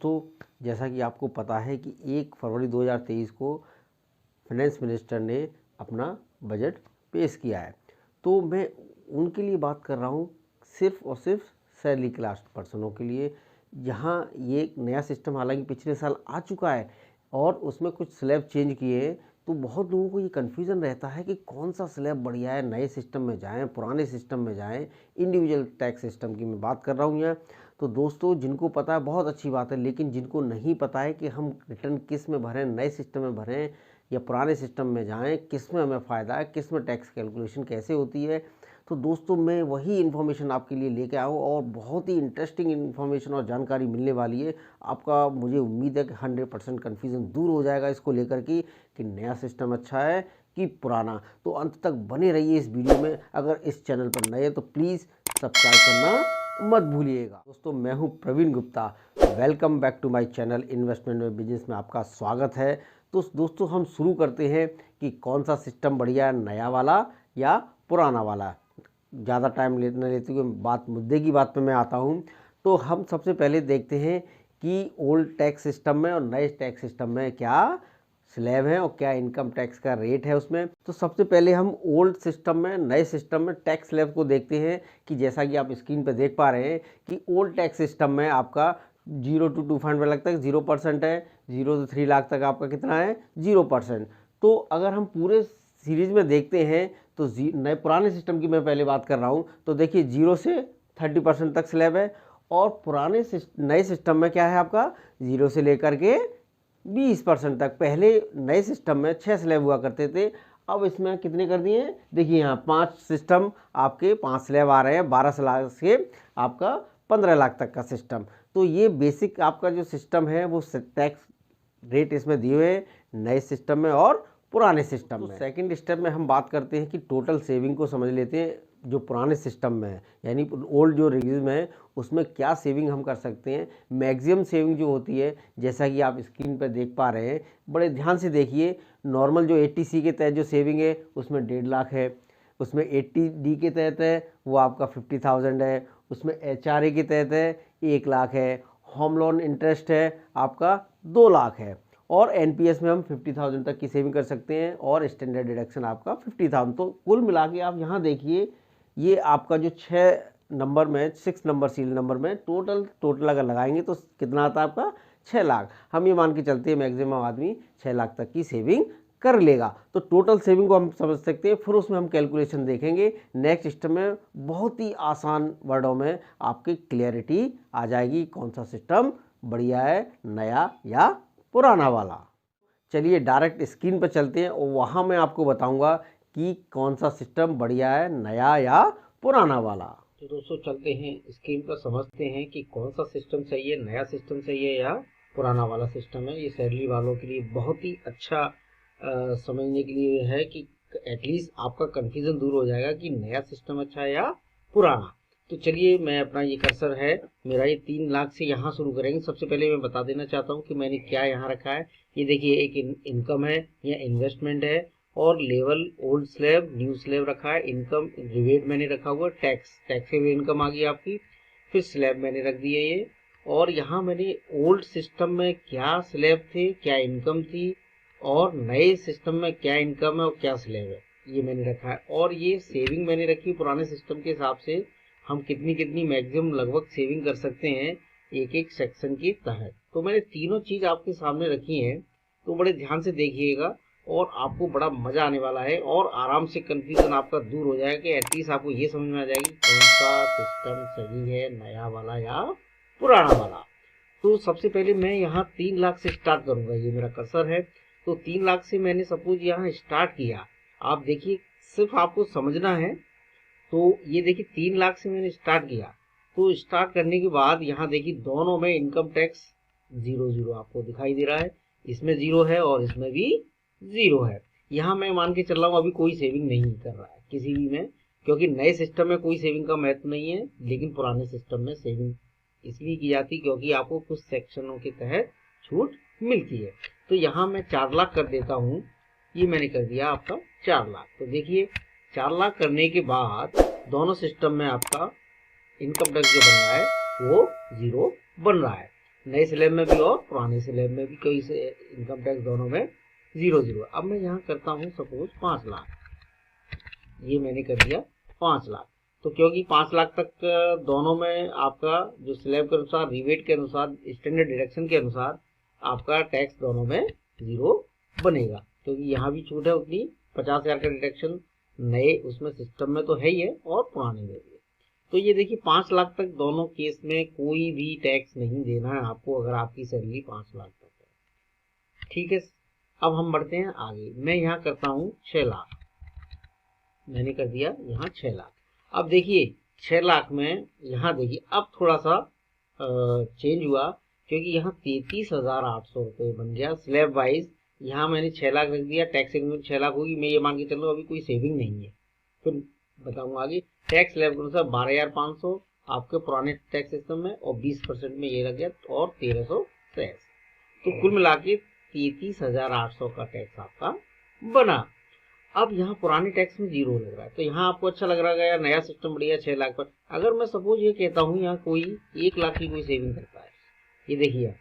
दोस्तों, जैसा कि आपको पता है कि 1 फरवरी 2023 को फाइनेंस मिनिस्टर ने अपना बजट पेश किया है। तो मैं उनके लिए बात कर रहा हूँ, सिर्फ और सिर्फ सैलरी क्लास पर्सनों के लिए। यहाँ ये एक नया सिस्टम हालांकि पिछले साल आ चुका है और उसमें कुछ स्लैब चेंज किए हैं, तो बहुत लोगों को ये कन्फ्यूज़न रहता है कि कौन सा स्लैब बढ़िया है, नए सिस्टम में जाएं, पुराने सिस्टम में जाएं। इंडिविजुअल टैक्स सिस्टम की मैं बात कर रहा हूँ यहाँ। तो दोस्तों, जिनको पता है बहुत अच्छी बात है, लेकिन जिनको नहीं पता है कि हम रिटर्न किस में भरें, नए सिस्टम में भरें या पुराने सिस्टम में जाएं, किस में हमें फ़ायदा है, किस में टैक्स कैलकुलेशन कैसे होती है, तो दोस्तों मैं वही इन्फॉर्मेशन आपके लिए लेके आया हूँ और बहुत ही इंटरेस्टिंग इन्फॉर्मेशन और जानकारी मिलने वाली है आपका। मुझे उम्मीद है कि 100% कन्फ्यूज़न दूर हो जाएगा इसको लेकर कि नया सिस्टम अच्छा है कि पुराना। तो अंत तक बने रहिए इस वीडियो में। अगर इस चैनल पर नए हैं तो प्लीज़ सब्सक्राइब करना मत भूलिएगा। दोस्तों, मैं हूँ Praveen Gupta. Welcome back to my channel investment में बिजनेस में आपका स्वागत है। तो दोस्तों, हम शुरू करते हैं कि कौन सा सिस्टम बढ़िया है, नया वाला या पुराना वाला। ज़्यादा टाइम न लेते हुए मुद्दे की बात पे मैं आता हूँ। तो हम सबसे पहले देखते हैं कि ओल्ड टैक्स सिस्टम में और नए टैक्स सिस्टम में क्या स्लैब है और क्या इनकम टैक्स का रेट है उसमें। तो सबसे पहले हम ओल्ड सिस्टम में, नए सिस्टम में टैक्स स्लैब को देखते हैं कि जैसा कि आप स्क्रीन पर देख पा रहे हैं कि ओल्ड टैक्स सिस्टम में आपका 0 to 2.5 लाख तक 0% है, 0 to 3 लाख तक आपका कितना है 0%। तो अगर हम पूरे सीरीज में देखते हैं तो नए पुराने सिस्टम की मैं पहले बात कर रहा हूँ, तो देखिए 0 से 30% तक स्लैब है और पुराने नए सिस्टम में क्या है आपका 0 से लेकर के 20% तक। पहले नए सिस्टम में 6 स्लैब हुआ करते थे, अब इसमें कितने कर दिए हैं, देखिए यहाँ 5 सिस्टम आपके 5 स्लैब आ रहे हैं, 12 लाख से आपका 15 लाख तक का सिस्टम। तो ये बेसिक आपका जो सिस्टम है वो टैक्स रेट इसमें दिए हुए हैं नए सिस्टम में और पुराने सिस्टम में। सेकंड स्टेप में हम बात करते हैं कि टोटल सेविंग को समझ लेते हैं जो पुराने सिस्टम में है, यानी ओल्ड जो रिजिम है उसमें क्या सेविंग हम कर सकते हैं। मैक्सिमम सेविंग जो होती है, जैसा कि आप स्क्रीन पर देख पा रहे हैं, बड़े ध्यान से देखिए। नॉर्मल जो 80C के तहत जो सेविंग है उसमें 1.5 लाख है, उसमें 80D के तहत है वो आपका 50,000 है, उसमें HRA के तहत है 1 लाख है, होम लोन इंटरेस्ट है आपका 2 लाख है, और NPS में हम 50,000 तक की सेविंग कर सकते हैं और स्टैंडर्ड डिडक्शन आपका 50,000। तो कुल मिला के आप यहाँ देखिए, ये आपका जो 6 नंबर सीरियल नंबर में टोटल अगर लगाएंगे तो कितना आता है आपका 6 लाख। हम ये मान के चलते हैं मैक्सिमम आदमी 6 लाख तक की सेविंग कर लेगा। तो टोटल सेविंग को हम समझ सकते हैं, फिर उसमें हम कैलकुलेशन देखेंगे। नेक्स्ट सिस्टम में बहुत ही आसान वर्डों में आपकी क्लियरिटी आ जाएगी कौन सा सिस्टम बढ़िया है, नया या पुराना वाला। चलिए डायरेक्ट स्क्रीन पर चलते हैं और वहाँ मैं आपको बताऊंगा कि कौन सा सिस्टम बढ़िया है, नया या पुराना वाला। तो दोस्तों, चलते हैं स्क्रीन पर, समझते हैं कि कौन सा सिस्टम सही है, नया सिस्टम सही है या पुराना वाला सिस्टम है। ये सैलरी वालों के लिए बहुत ही अच्छा समझने के लिए है कि एटलीस्ट आपका कन्फ्यूजन दूर हो जाएगा कि नया सिस्टम अच्छा है या पुराना। तो चलिए, मैं अपना ये कर्सर है मेरा, ये 3 लाख से यहाँ शुरू करेंगे। सबसे पहले मैं बता देना चाहता हूँ कि मैंने क्या यहाँ रखा है। ये देखिए, एक इनकम है या इन्वेस्टमेंट है, और level old slab new slab रखा है। इनकम रिवेट मैंने रखा हुआ, टैक्सेबल इनकम आ गई आपकी, फिर स्लैब मैंने रख दिया ये। और यहाँ मैंने ओल्ड सिस्टम में क्या स्लैब थे, क्या इनकम थी, और नए सिस्टम में क्या इनकम है और क्या स्लैब है, ये मैंने रखा है। और ये सेविंग मैंने रखी पुराने सिस्टम के हिसाब से, हम कितनी मैक्सिमम लगभग सेविंग कर सकते हैं एक एक सेक्शन के तहत। तो मैंने तीनों चीज आपके सामने रखी हैं, तो बड़े ध्यान से देखिएगा और आपको बड़ा मजा आने वाला है और आराम से कंफ्यूजन आपका दूर हो जाएगा कि एटलीस्ट आपको ये समझ में आ जाएगी कौन सा सिस्टम सही है, नया वाला या पुराना वाला। तो सबसे पहले मैं यहाँ 3 लाख से स्टार्ट करूंगा, ये मेरा कर्सर है। तो 3 लाख से मैंने सपोज यहाँ स्टार्ट किया। आप देखिए, सिर्फ आपको समझना है। तो ये देखिए 3 लाख से मैंने स्टार्ट किया। तो स्टार्ट करने के बाद यहाँ देखिए दोनों में इनकम टैक्स 0 आपको दिखाई दे रहा है, इसमें 0 है और इसमें भी 0 है। यहाँ मैं मान के चल रहा हूँ अभी कोई सेविंग नहीं कर रहा है किसी भी में, क्योंकि नए सिस्टम में कोई सेविंग का महत्व नहीं है, लेकिन पुराने सिस्टम में सेविंग इसलिए की जाती है क्योंकि आपको कुछ सेक्शनों के तहत छूट मिलती है। तो यहाँ मैं 4 लाख कर देता हूँ, ये मैंने कर दिया आपका 4 लाख। तो देखिए 4 लाख करने के बाद दोनों सिस्टम में आपका इनकम टैक्स जो बन रहा है वो 0 बन रहा है। नए स्लैब में भी और पुराने स्लैब में भी कोई से इनकम टैक्स दोनों में 0 अब मैं यहाँ करता हूँ सपोज 5 लाख, ये मैंने कर दिया 5 लाख। तो क्योंकि 5 लाख तक दोनों में आपका जो स्लैब के अनुसार, रिबेट के अनुसार, स्टैंडर्ड डिडक्शन के अनुसार आपका टैक्स दोनों में 0 बनेगा, क्योंकि यहाँ भी छूट है उतनी 50,000 का डिडक्शन नए उसमें सिस्टम में तो है ही है और पुराने में भी है। तो ये देखिए 5 लाख तक दोनों केस में कोई भी टैक्स नहीं देना है आपको, अगर आपकी सैलरी 5 लाख तक है। ठीक है, अब हम बढ़ते हैं आगे। मैं यहाँ करता हूँ 6 लाख, मैंने कर दिया यहाँ 6 लाख। अब देखिए 6 लाख में यहाँ देखिए अब थोड़ा सा चेंज हुआ, क्योंकि यहाँ 33,800 रुपये बन गया स्लैब वाइज। यहाँ मैंने 6 लाख रख दिया, टैक्स इनकम 6 लाख होगी। मैं ये मान के चल रहा हूँ अभी कोई सेविंग नहीं है, फिर बताऊंगा आगे। टैक्स स्लैब के अनुसार 12,500 आपके पुराने टैक्स सिस्टम में, और 20% में ये लग गया और 1300 टैक्स। तो कुल मिला के 33,800 का टैक्स आपका बना। अब यहाँ पुराने टैक्स में 0 लग रहा है, तो यहाँ आपको अच्छा लग रहा है यार नया सिस्टम बढ़िया 6 लाख पर। अगर मैं सपोज ये कहता हूँ यहाँ कोई 1 लाख की कोई सेविंग करता है, ये देखिए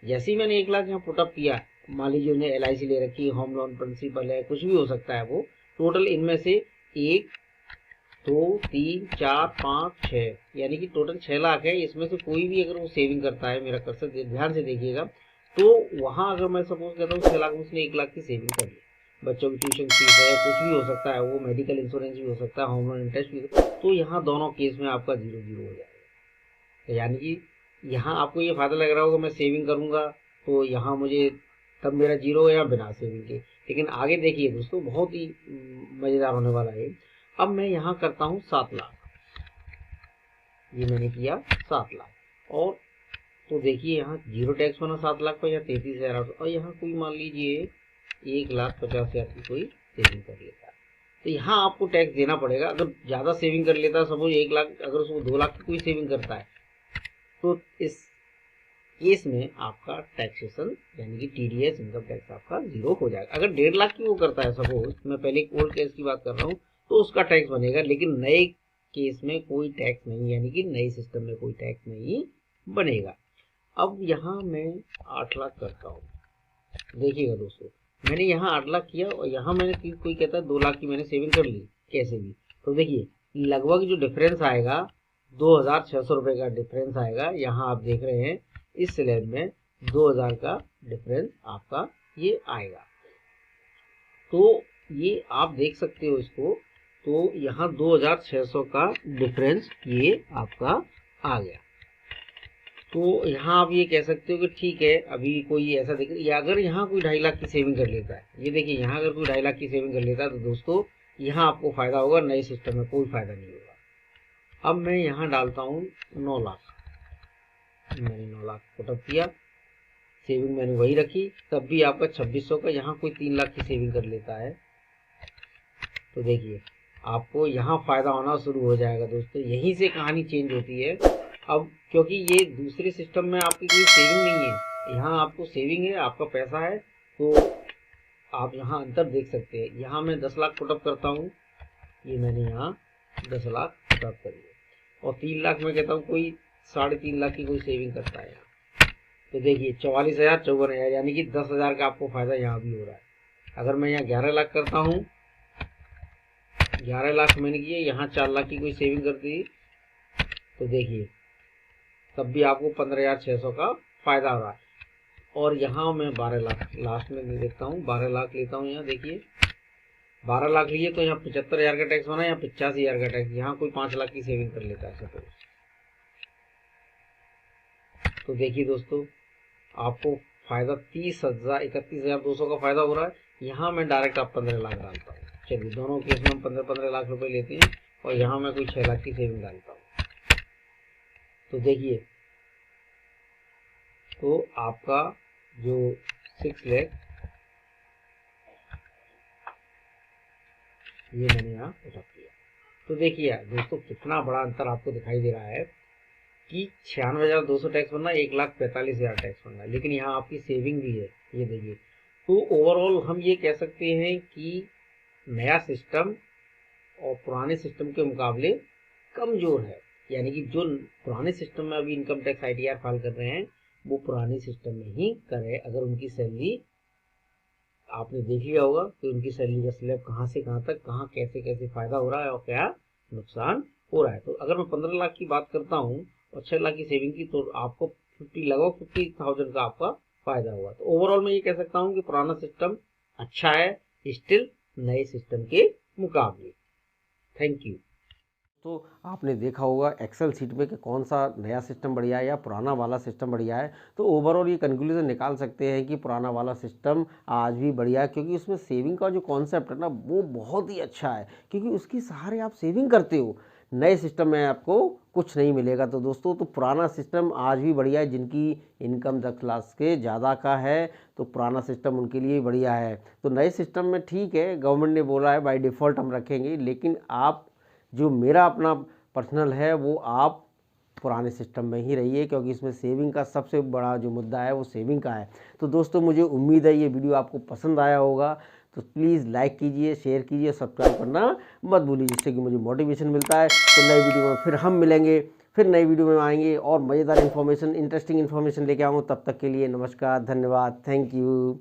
जैसे ही मैंने 1 लाख यहाँ पुटअप किया, मान लीजिए उन्हें LIC ले रखी है, होम लोन प्रिंसिपल है, कुछ भी हो सकता है वो, टोटल इनमें से 1 2 3 4 5 6 यानी कि टोटल 6 लाख है। इसमें से कोई भी अगर वो सेविंग करता है, मेरा कर्सर ध्यान से देखिएगा, तो वहाँ अगर मैं सपोज कहता हूँ 6 लाख में उसने 1 लाख की सेविंग कर ली, बच्चों की ट्यूशन फीस है, कुछ भी हो सकता है, वो मेडिकल इंश्योरेंस भी हो सकता है, होम लोन इंटरेस्ट भी, तो यहाँ दोनों केस में आपका 0 हो जाएगा। तो यानी कि यहाँ आपको ये फायदा लग रहा होगा मैं सेविंग करूंगा तो यहाँ मुझे तब मेरा 0 हो या बिना सेविंग के। लेकिन आगे देखिए दोस्तों बहुत ही मजेदार होने वाला है। अब मैं यहाँ करता हूँ 7 लाख, ये मैंने किया 7 लाख, और तो देखिए यहाँ 0 टैक्स बना 7 लाख पर, या 33,000, और यहाँ कोई मान लीजिए 1,50,000 की कोई सेविंग कर लेता है, तो यहाँ आपको टैक्स देना पड़ेगा। अगर ज़्यादा सेविंग कर लेता है, सपोज 1 लाख, अगर उसको 2 लाख की कोई सेविंग करता है, तो इस केस में आपका टैक्सेशन यानी कि TDS इनकम टैक्स आपका 0 हो जाएगा। अगर 1.5 लाख की वो करता है, सपोज मैं पहले एक ओल्ड केस की बात कर रहा हूँ, तो उसका टैक्स बनेगा, लेकिन नए केस में कोई टैक्स नहीं, यानी कि नए सिस्टम में कोई टैक्स नहीं बनेगा। अब यहाँ मैं 8 लाख करता हूँ, देखिएगा दोस्तों मैंने यहाँ 8 लाख किया, और यहाँ मैंने कोई कहता है 2 लाख की मैंने सेविंग कर ली कैसे भी, तो देखिए लगभग जो डिफरेंस आएगा 2,600 रुपये का डिफरेंस आएगा। यहाँ आप देख रहे हैं इस स्लैब में 2,000 का डिफरेंस आपका ये आएगा, तो ये आप देख सकते हो इसको, तो यहाँ 2,600 का डिफरेंस ये आपका आ गया। तो यहाँ आप ये कह सकते हो कि ठीक है अभी कोई ऐसा देख, या अगर यहाँ कोई 2.5 लाख की सेविंग कर लेता है, ये देखिए यहाँ अगर कोई 2.5 लाख की सेविंग कर लेता है, तो दोस्तों यहाँ आपको फायदा होगा, नए सिस्टम में कोई फायदा नहीं होगा। अब मैं यहाँ डालता हूँ 9 लाख, मैंने 9 लाख पुटअप किया, सेविंग मैंने वही रखी, तब भी आपका 2600 का। यहाँ कोई 3 लाख की सेविंग कर लेता है, तो देखिए आपको यहाँ फायदा होना शुरू हो जाएगा दोस्तों, यहीं से कहानी चेंज होती है। अब क्योंकि ये दूसरे सिस्टम में आपकी कोई सेविंग नहीं है, यहाँ आपको सेविंग है, आपका पैसा है, तो आप यहाँ अंतर देख सकते हैं। यहाँ मैं 10 लाख पुटअप करता हूँ, ये मैंने यहाँ 10 लाख पुटअप कर लिया, और 3 लाख में कहता हूँ कोई 3.5 लाख की कोई सेविंग करता है यहाँ, तो देखिए 44,000 54,000, यानी कि 10,000 का आपको फायदा यहाँ भी हो रहा है। अगर मैं यहाँ 11 लाख करता हूँ, 11 लाख मैंने किए, यहाँ 4 लाख की कोई सेविंग कर दी, तो देखिए तब भी आपको 15,600 का फायदा हो रहा है। और यहाँ मैं 12 लाख लास्ट में देखता हूँ, 12 लाख लेता हूँ, यहाँ देखिए 12 लाख लिए तो यहाँ 75,000 का टैक्स बना, यहाँ 85,000 का टैक्स। यहाँ कोई 5 लाख की सेविंग कर लेता है सपोज, तो देखिए दोस्तों आपको फायदा 31,200 का फायदा हो रहा है। यहाँ मैं डायरेक्ट आप 15 लाख डालता हूँ, चलिए दोनों केस में हम 15-15 लाख रुपए लेते हैं, और यहाँ मैं कोई 6 लाख की सेविंग डालता हूँ, तो देखिए तो आपका जो 6 लाख ये मैंने यहाँ पुटअप किया, तो देखिए दोस्तों कितना बड़ा अंतर आपको दिखाई दे रहा है कि 96,200 टैक्स बनना, 1,45,000 टैक्स बनना, लेकिन यहाँ आपकी सेविंग भी है, ये देखिए। तो ओवरऑल हम ये कह सकते हैं कि नया सिस्टम और पुराने सिस्टम के मुकाबले कमजोर है। यानी कि जो पुराने सिस्टम में अभी इनकम टैक्स ITR फाइल कर रहे हैं वो पुराने सिस्टम में ही करें। अगर उनकी सैलरी आपने देख लिया होगा कि उनकी सैलरी का स्लैब कहाँ से कहाँ तक, कहाँ कैसे कैसे फायदा हो रहा है और क्या नुकसान हो रहा है। तो अगर मैं 15 लाख की बात करता हूँ और 6 लाख की सेविंग की, तो आपको लगभग 50,000 का आपका फायदा हुआ। तो ओवरऑल मैं ये कह सकता हूँ कि पुराना सिस्टम अच्छा है स्टिल नए सिस्टम के मुकाबले। Thank you. तो आपने देखा होगा एक्सेल सीट में कि कौन सा नया सिस्टम बढ़िया है या पुराना वाला सिस्टम बढ़िया है। तो ओवरऑल ये कंक्लूजन निकाल सकते हैं कि पुराना वाला सिस्टम आज भी बढ़िया है, क्योंकि उसमें सेविंग का जो कॉन्सेप्ट है ना वो बहुत ही अच्छा है, क्योंकि उसके सहारे आप सेविंग करते हो। नए सिस्टम में आपको कुछ नहीं मिलेगा। तो दोस्तों, तो पुराना सिस्टम आज भी बढ़िया है। जिनकी इनकम 10 लाख के ज़्यादा का है तो पुराना सिस्टम उनके लिए बढ़िया है। तो नए सिस्टम में ठीक है, गवर्नमेंट ने बोला है बाय डिफ़ॉल्ट हम रखेंगे, लेकिन आप जो मेरा अपना पर्सनल है वो आप पुराने सिस्टम में ही रहिए, क्योंकि इसमें सेविंग का सबसे बड़ा जो मुद्दा है वो सेविंग का है। तो दोस्तों, मुझे उम्मीद है ये वीडियो आपको पसंद आया होगा। तो प्लीज़ लाइक कीजिए, शेयर कीजिए, सब्सक्राइब करना मत भूलिए, जिससे कि मुझे मोटिवेशन मिलता है। तो नई वीडियो में फिर हम मिलेंगे, फिर नई वीडियो में आएंगे और मज़ेदार इन्फॉर्मेशन, इंटरेस्टिंग इन्फॉर्मेशन लेके आऊँगा। तब तक के लिए नमस्कार, धन्यवाद, थैंक यू।